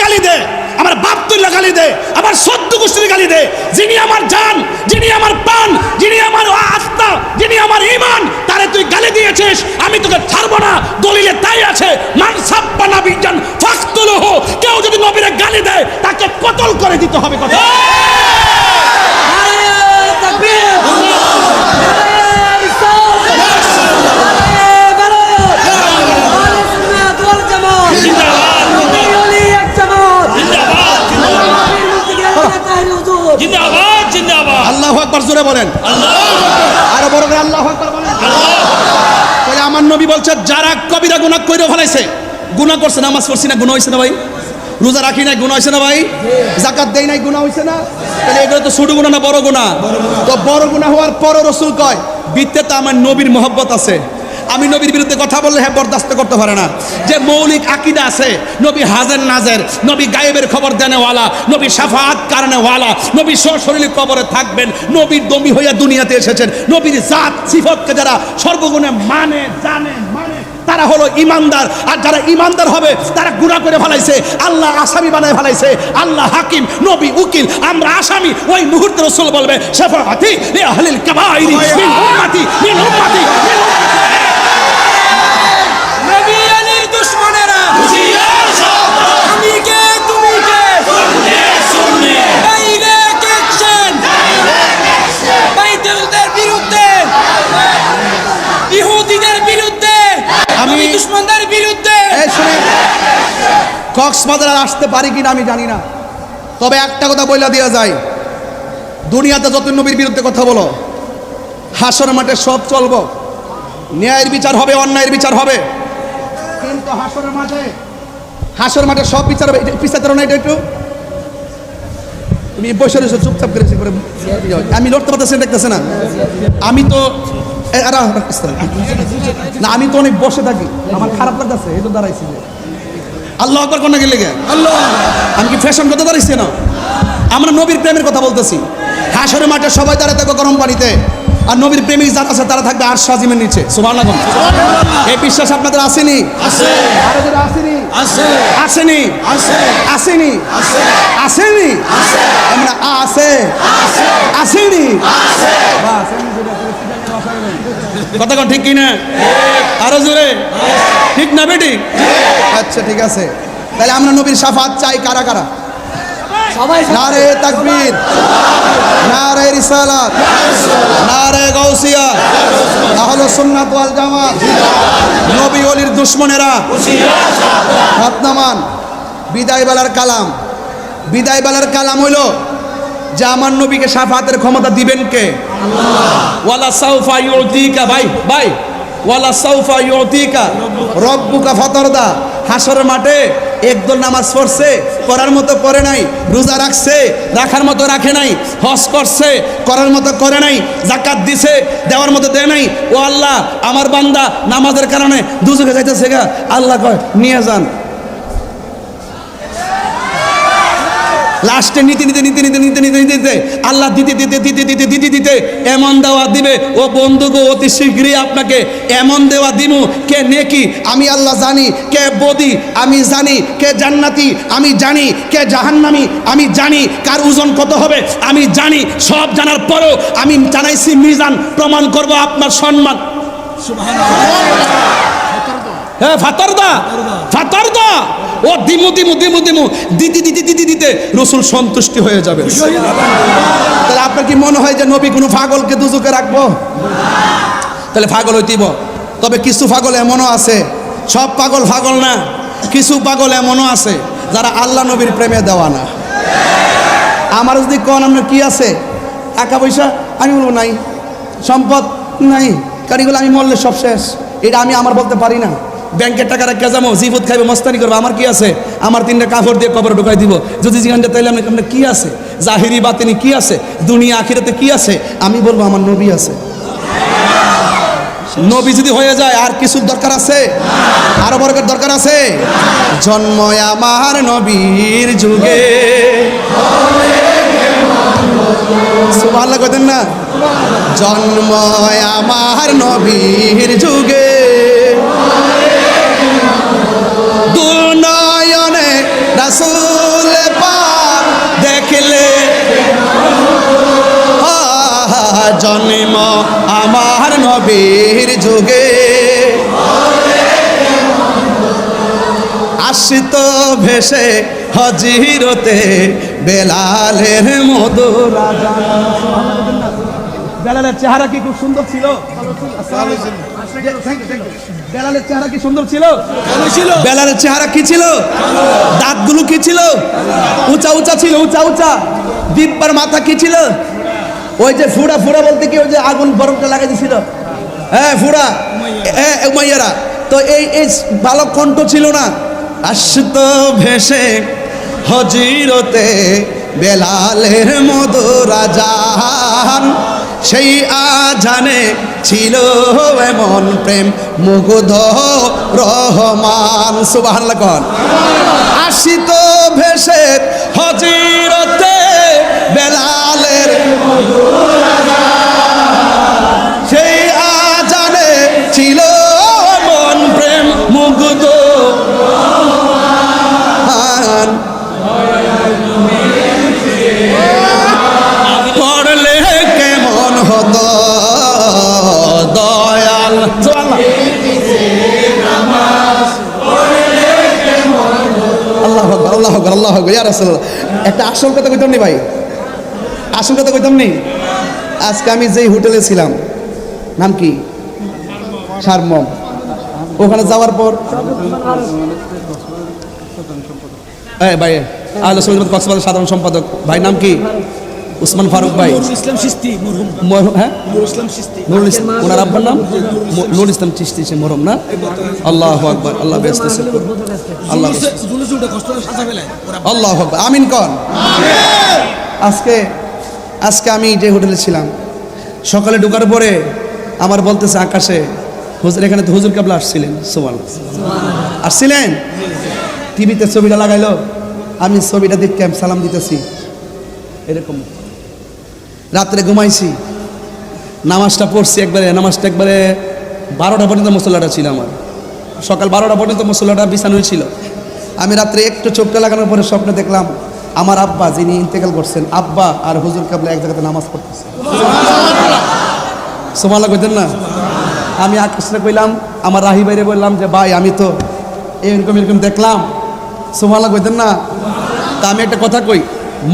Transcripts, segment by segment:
গালি দে, আমার বাপ তুল্লা গালি দে, আমার সদ্য গোষ্ঠীর গালি দে, যিনি আমার জান, যিনি আমার প্রাণ, যিনি আমার আস্থা, যিনি আমার ঈমান, তারে তুই গালি দিয়েছিস, আমি তোকে ছাড়বো না। দলিলে তাই আছে, মান সাব্বা নাবিয়ান ফাকতুলহু, কেউ যদি নবীরে গালি দেয় তাকে কতল করে দিতে হবে। কথা আল্লাহু আকবার, জোরে বলেন আরো বড় করে আল্লাহু আকবার বলেন। আমার নবী বলছে যারা কবিরা গুনাহ কইরা ফেলাইছে, গুনাহ করছে, নামাজ পড়ছি না গুনাহ হইছে না ভাই, রোজা রাখি নাই গুনাহ হইছে না ভাই, যাকাত দেই নাই গুনাহ হইছে না, তাহলে এগুলো তো ছোট গুনাহ না বড় গুনাহ? তো বড় গুনাহ হওয়ার পরও রাসূল কয় বিদ্যাতে আমার নবীর মহব্বত আছে, আমি নবীর বিরুদ্ধে কথা বললে হ্যাঁ বরদাস্ত করতে পারে না। যে মৌলিক আকীদা আছে, নবী হাজের নাজের, নবী গায়েবের খবর দেনেওয়ালা, নবী শাফাআত কারণেওয়ালা, নবী সশরীরে কবরে থাকবেন, নবীর দমি হইয়া দুনিয়াতে এসেছেন, নবীর জাত সিফতকে যারা সর্বগুণে মানে জানে তারা হলো ইমানদার। আর যারা ইমানদার হবে তারা গুনাহ করে ফেলাইছে, আল্লাহ আসামি বানায় ফেলাইছে, আল্লাহ হাকিম, নবী উকিল, আমরা আসামি। ওই মুহূর্তে রাসূল বলবে শাফাআতি লি আহলিল কাবাইরি মিন উম্মতি মিন উম্মতি। কক্সবাজার আসতে পারি কিনা আমি জানি না, তবে একটা কথা বইলা দেওয়া যায়, দুনিয়াতে যত নবীর বিরুদ্ধে কথা বলো, হাসর মাঠে সব চলবো, ন্যায়ের বিচার হবে, অন্যায়ের বিচার হবে, কিন্তু হাসর মাঠে সব বিচার হবে। পিছাতে না, এটা একটু তুমি বসে রয়েছো চুপচাপ করেছি করে, আমি লড়তে পারতেছি দেখতেছে না, আমি তো না, আমি তো অনেক বসে থাকি, আমার খারাপ লাগতেছে, এই তো দাঁড়াইছি। আল্লাহু আকবার কোন গেলে গে আল্লাহ, আমি কি ফ্যাশন কথা দাঁড়াইছি না? আমরা নবীর প্রেমের কথা বলতেছি। হাসরের মাঠে সবাই দাঁড়ায় থাকবে গরম পানিতে, আর নবীর প্রেমিক যারা আছে তারা থাকবে আরশ আজিমের নিচে। সুবহানাল্লাহ। এই বিশ্বাস আপনাদের আসেনি? আছে। আরো যারা আসেনি? আছে। আসেনি? আছে। আসেনি? আছে। আসেনি? আছে। আমরা আছে আছে আসেনি? আছে। বাস কথা কোন ঠিক কি না? আরো জোরে ঠিক না বেটি? আচ্ছা ঠিক আছে, তাহলে আমরা নবীর শাফাত চাই কারা কারা? সবাই। নারে তাকবীর, নারে রিসালাত, নারে গাউসিয়া, আহলে সুন্নাত ওয়াল জামাত, নবী ওলির দুশমনেরা হাত নামান। বিদায় বেলার কালাম, বিদায় বেলার কালাম হইল যে আমার নবীকে শাফাতের ক্ষমতা দিবেন কে? আল্লাহ। ওয়ালা সাউফা ইউতিকা, ভাই ভাই, ওয়ালা সাউফা ইউতিকা রব্বুকা ফাতারদা। হাসরের মাঠে একদল নামাজ পড়ছে, করার মতো করে নাই, রোজা রাখছে, রাখার মতো রাখে নাই, হজ করছে, করার মতো করে নাই, যাকাত দিছে, দেওয়ার মতো দেয় নাই। ও আল্লাহ, আমার বান্দা নামাজের কারণে দুজকে যাইতেছে গা, আল্লাহ কয় নিয়ে যান। লাস্টে নীতি নিতে নিতে নিতে নিতে নিতে নিতে আল্লাহ দিতে দিতে দিতে দিতে দিতে দিতে এমন দেওয়া দিবে, ও বন্ধুগো অতি শীঘ্রই আপনাকে এমন দেওয়া দিমু, কে নেকি আমি আল্লাহ জানি, কে বদি আমি জানি, কে জান্নাতি আমি জানি, কে জাহান্নামী আমি জানি, কার ওজন কত হবে আমি জানি। সব জানার পরেও আমি জানাইছি মিজান, প্রমাণ করব আপনার সম্মান। হ্যাঁ ফাতারদা, ফাতারদা, ও দিমু দিমু দিমু দিমু দিতে দিতে দিতে দিতে রসুল সন্তুষ্টি হয়ে যাবে। তাহলে আপনার কি মনে হয় যে নবী কোনো পাগলকে দুজকে রাখবো? তাহলে পাগল হইতেইব। তবে কিছু পাগল এমনও আছে, সব পাগল পাগল না, কিছু পাগল এমনও আছে যারা আল্লাহ নবীর প্রেমে দেওয়া না। আমার যদি কোন আপনার কি আছে, টাকা পয়সা, আমি বলবো নাই, সম্পদ নাই, কারিগুলো আমি মরলে সব শেষ, এটা আমি আমার বলতে পারি না। ব্যাংকের টাকা রাখা যাবো, জিফুত খাইবে, মস্তানি করবো, আমার কি আছে? আমার 3টা কাপড় দিয়ে কবর ঢুকাই দিব। যদি জিজ্ঞাসা তাইলে আপনার কি আছে, জাহিরি বাতিনি কি আছে, দুনিয়া আখিরাতে কি আছে? আমি বলবো আমার নবী আছে। নবী যদি হয়ে যায় আর কিছুর দরকার আছে? আরো বরকত দরকার আছে? জন্ম আমার নবীর যুগে, সুবহানাল্লাহ কইতেন না? জন্ম আমার নবীর যুগে, দুনয়নে রাসূল নবীর যুগে আসিত ভেসে হজিরতে বেলালের মধুর আযান। বেলালের চেহারা কি খুব সুন্দর ছিল? বেলালের চেহারা কি সুন্দর ছিল? বেলালের চেহারা কি ছিল? দাঁতগুলো কি ছিল? উঁচা উঁচা ছিল, উঁচা উঁচা। দিব্যার মাথা কি ছিল? ওই যে ফুড়া ফুড়া বলতে কি, ওই যে আগুন বরফটা লাগাই দিছিল, হ্যাঁ ফুড়া, উমাইয়ারা। তো এই ভালো কণ্ঠ ছিল না। আসত ভেসে হজিরতে বেলালের মধুর আযান, সেই আজানে ছিল এমন প্রেম মুগ্ধ রহমান। সুবহানাল্লাহ কোন। আসিত ভেসে হজিরতে বেলালের মধুর আযান, সেই আজানে ছিল এমন প্রেম মুগ্ধ রহমান। পড়লে কেমন হতো দয়াল। আল্লাহু আকবার, আল্লাহু আকবার, আল্লাহু আকবার, ইয়া রাসূলুল্লাহ। একটা আসল কথা কইতাম নি ভাই, আসল কথা কইতাম নি। আজকে আমি যেই হোটেলে ছিলাম, নাম কি? সারমম। ওখানে যাওয়ার পর ভাই আহলে সুন্নাত কক্সবাজার সাধারণ সম্পাদক ভাই নাম কি? উসমান ফারুক ভাই। ইসলাম চিশতি মরহুম। হ্যাঁ, ইসলাম চিশতি। নুরুল ইসলাম, ওনার আব্বার নাম নুরুল ইসলাম চিশতি, সে মরহুম না? আল্লাহু আকবার, আল্লাহ ব্যস্ত আছে, আল্লাহ জুলুজুটা কষ্ট সাজা ফেলায়। আল্লাহু আকবার, আমিন কোন। আজকে আমি যে হোটেলে ছিলাম, সকালে ঢোকার পরে আমার বলতেছে আকাশে, হুজুর এখানে তো হুজুর কেবলা আসছিলেন। সুবহানাল্লাহ, আসছিলেন। টিভিতে ছবিটা লাগাইলো, আমি ছবিটা দেখে সালাম দিতেছি এরকম। রাত্রে ঘুমাইছি, নামাজটা পড়ছি একবারে, নামাজটা একবারে 12টা পর্যন্ত মুসল্লাটা ছিল আমার। সকাল 12টা পর্যন্ত মুসল্লাটা বিছানো হয়েছিল। আমি রাত্রে একটু চোখটা লাগানোর পরে স্বপ্নে দেখলাম আমার আব্বা, যিনি ইন্তেকাল করছেন, আব্বা আর হুজুর কেবলা এক জায়গাতে নামাজ পড়তেছে। সুবহানাল্লাহ কইতেন না? আমি আকাশটা কইলাম, আমার রাহি বাইরে বললাম যে ভাই আমি তো এরকম এরকম দেখলাম। সুবহানাল্লাহ কইতেন না? তা আমি একটা কথা কই,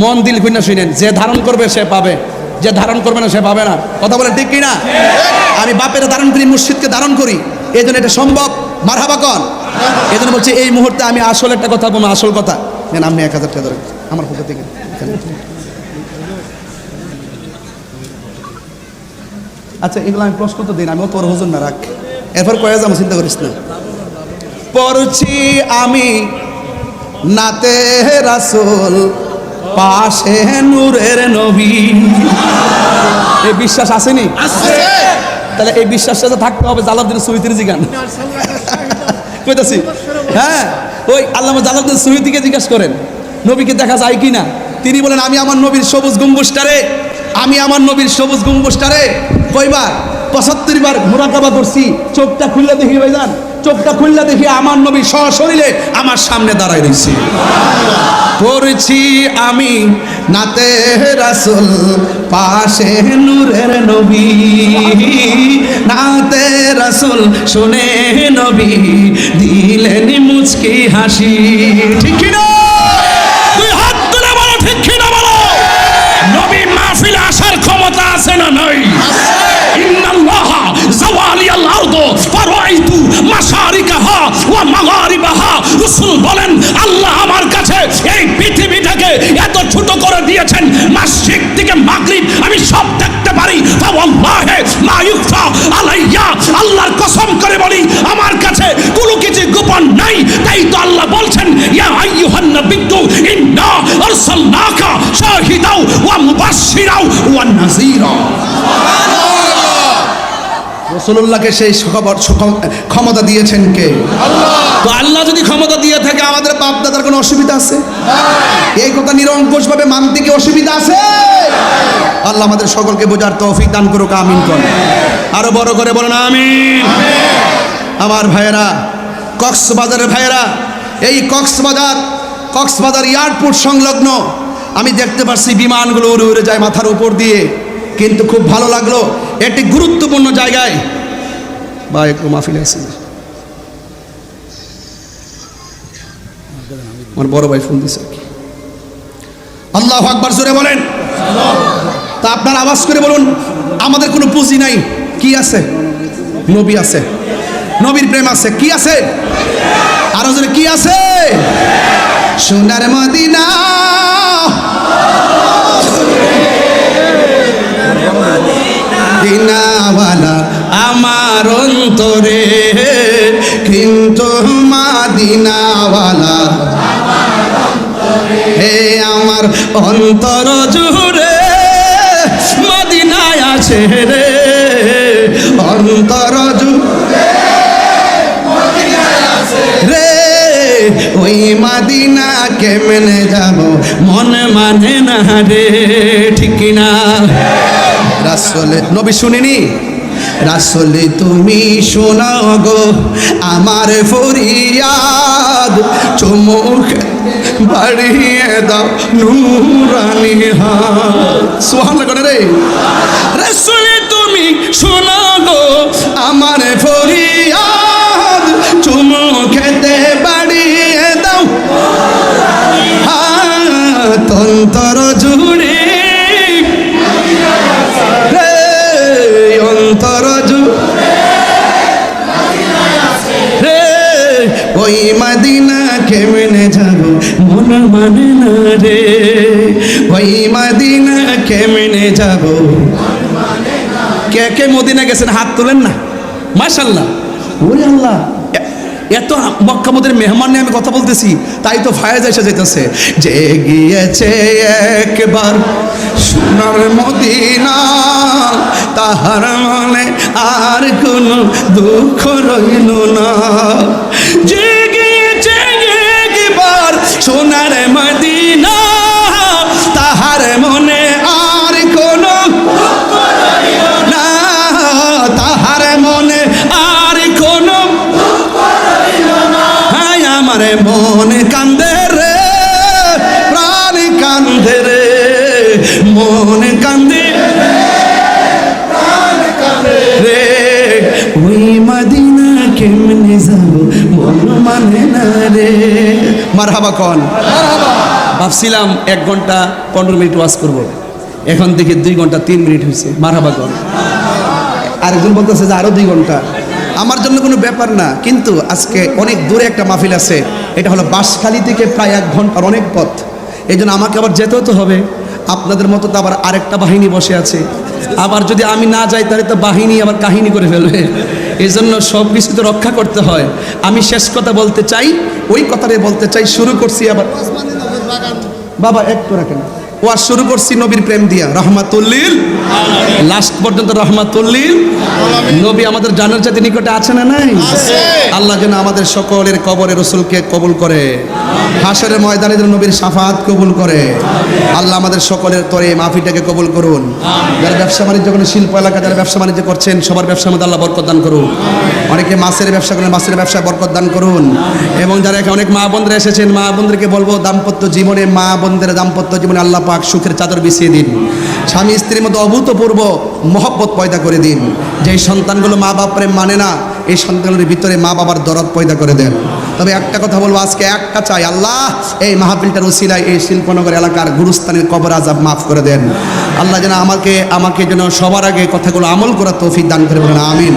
মন দিল কইনা শুনেন, যে ধারণ করবে সে পাবে, যে ধারণ করবে না সে পাবে না। কথা বলে ঠিক কিনা? আমি বাপের ধারণ করি, মুর্শিদকে ধারণ করি, এই জন্য এটা সম্ভব। মারহাবা কন। এই জন্য বলছি এই মুহূর্তে আমি আসল একটা কথা বলবো, আসল কথা। আপনি 1000 টাকা ধরেন আমার পক্ষ থেকে। আচ্ছা এগুলো আমি প্রশ্ন তো দিন, আমিও তোর হুজুর না রাখ, এরপর কয়ে যাবো, চিন্তা করিস না। পড়ছি আমি নাতে রাসূল, পাশে নূরের নবী। এই বিশ্বাস আসেনি? তাহলে এই বিশ্বাসটা থাকতে হবে জালালউদ্দিন সুয়ুতির জিগান কইতাছি। হ্যাঁ, ওই আল্লামা জালালউদ্দিন সুয়ুতিকে জিজ্ঞাসা করেন নবীকে দেখা যায় কি না। তিনি বলেন আমি আমার নবীর সবুজ গম্বুজটারে, আমি আমার নবীর সবুজ গম্বুজটারে কয়বার 75 বার মুরাকাবা করছি। চোখটা খুললে দেখি ভাইজান, চোখটা খুললে দেখি আমার নবী সশরীরে আমার সামনে দাঁড়ায় রয়েছে। পড়ছি আমি নাতে রাসূল, পাশে নূরের নবী, নাতে রাসূল শুনে নবী দিলেন মুচকি হাসি। ঠিক কি না? তুই হাত তুলে বলো ঠিক কি না বলো। নবী মাহফিলে আসার ক্ষমতা আছে না নাই? ইন্নাল্লাহা যাওয়ালিয়াল আরদ ফারাইতু মাশারিকাহা ওয়া মাগারিবাহা। রাসূল বলেন আল্লাহ আমার কাছে এই পৃথিবীটাকে এত ছোট করে দিয়েছেন, মাশরিক থেকে মাগরিব আমি সব দেখতে পারি। ফাওয়াল্লাহি মা ইউফা আলাইয়া, আল্লাহর কসম করে বলি আমার কাছে কোনো কিছু গোপন নাই। তাই তো আল্লাহ বলছেন ইয়া আইয়ুহান নাবিয়্যু ইন্না আরসালনাকা শাহিদাও ওয়া মুবাশশিরাও ওয়া নাযীরা। রাসূলুল্লাহকে সেই ক্ষমতা দিয়েছেন কে? আল্লাহ। তো আল্লাহ যদি ক্ষমতা দিয়ে থাকে আমাদের বাপ দাদার কোনো অসুবিধা আছে? এই কথা নিরঙ্কুশভাবে মানতে কি অসুবিধা আছে? আল্লাহ আমাদের সকলকে বোঝার তৌফিক দান করুক, আমিন করুন। আরো বড় করে বলেন আমিন। আমার ভাইয়েরা, কক্সবাজারের ভাইয়েরা, এই কক্সবাজার এয়ারপোর্ট সংলগ্ন আমি দেখতে পাচ্ছি বিমানগুলো উড়ে উড়ে যায় মাথার উপর দিয়ে। কিন্তু খুব ভালো লাগলো একটি গুরুত্বপূর্ণ জায়গায় বা একটু মাহফিলে আছে আমার বড় ভাই ফোন দিছে আল্লাহু আকবার জোরে বলেন। তা আপনার আওয়াজ করে বলুন, আমাদের কোনো পুঁজি নাই, কি আছে? নবী আছে, নবীর প্রেম আছে, কি আছে? আরো জোরে কি আছে? সোনার মদিনা দিনাওয়ালা আমার অন্তরে, কিন্তু মাদিনাওয়ালা হে আমার অন্তর জুড়ে মদিনায় আছে রে, অন্তর জুড়ে রে, ওই মদিনা কেমনে যাব মন মানে না রে, ঠিক না? রাসূলে নবী শুনিনি? রাসূলে তুমি শোনাও গো আমার ফরিয়াদ, চুমুক বাড়িয়ে দাও নূরানি হাত। সুবহানাল্লাহ করে রে। রাসূলে তুমি শোনাও গো আমার ফরিয়াদ, চুমুকেতে বাড়িয়ে দাও হাত, অন্তর জুড়ে অন্তর জুড়ে রে, ওই মদিনা কেমনে যাব মন মানে না রে, ওই মদিনা কেমনে যাব। কে কে মদিনা গেছেন হাত তুলেন না? মাশাআল্লাহ, ওরে আল্লাহ, এত মক্কা মদিনার মেহমান নিয়ে আমি কথা বলতেছি, তাই তো ফায়েজ এসে যেতেছে যে গিয়েছে একবার সোনার মদিনা, তাহার মনে আর কোনো দুঃখ রইল না। যে গিয়েছে একবার সোনার মদিনা, তাহার মনে আর কোনো দুঃখ রইল না, তাহার মনে আর কোনো দুঃখ রইল না। হায় আমার মন কান্দে রে, প্রাণ কান্দে রে, মন কান্দে রে, ওই মদিনা কেমনে যাব মন মানে না রে। মারহাবা কোন? ভাবছিলাম 1 ঘন্টা 15 মিনিট ওয়াজ করব, এখন দেখি 2 ঘন্টা 3 মিনিট হয়েছে। মারহাবা কোন? আরেকজন বলতেছে যে আরো 2 ঘন্টা। আমার জন্য কোনো ব্যাপার না, কিন্তু আজকে অনেক দূরে একটা মাহফিল আছে, এটা হলো বাঁশখালী থেকে প্রায় 1 ঘন্টার অনেক পথ, এই জন্য আমাকে আবার যেতেও তো হবে। আপনাদের মতো তো আবার আরেকটা বাহিনী বসে আছে, আবার যদি আমি না যাই তাহলে তো বাহিনী আবার কাহিনী করে ফেলবে, এই জন্য সব কিছু তো রক্ষা করতে হয়। আমি শেষ কথা বলতে চাই, ওই কথাটাই বলতে চাই। শুরু করছি আবার বাবা একটু রাখেন, ওয়াজ শুরু করছি নবীর প্রেম দিয়া, রহমাতুল্লিল লাস্ট পর্যন্ত রহমাতুল্লিল। নবী আমাদের জানার জাতি নিকটে আছে না নাই? আল্লাহ যেন আমাদের সকলের কবরে রসুলকে কবুল করে, হাসরের ময়দানে যেন নবীর শাফাত কবুল করে। আল্লাহ আমাদের সকলের তরে মাহফিলটাকে কবুল করুন। যারা ব্যবসা বাণিজ্য করেন, শিল্প এলাকা যারা ব্যবসা বাণিজ্য করছেন, সবার ব্যবসার মধ্যে আল্লাহ বরকত দান করুন। অনেকে মাছের ব্যবসা করেন, মাছের ব্যবসায় বরকত দান করুন। এবং যারা এখানে অনেক মা বোনরা এসেছেন, মা বোনদেরকে বলবো দাম্পত্য জীবনে, মা বোনদের দাম্পত্য জীবনে আল্লাহ পাক সুখের চাদর বিছিয়ে দিন, স্বামী স্ত্রীর মধ্যে অভূতপূর্ব মহব্বত পয়দা করে দিন। যেই সন্তানগুলো মা বাপ প্রেম মানে না, এই সন্তানগুলোর ভিতরে মা বাবার দরদ পয়দা করে দেন। তবে একটা কথা বলবো, আজকে একটা চাই, আল্লাহ এই মাহফিলটার উসিলায় এই শিল্পনগর এলাকার গুরুস্থানের কবর আযাব মাফ করে দেন। আল্লাহ যেন আমাকে যেন সবার আগে কথাগুলো আমল করার তৌফিক দান করে বলেন আমিন।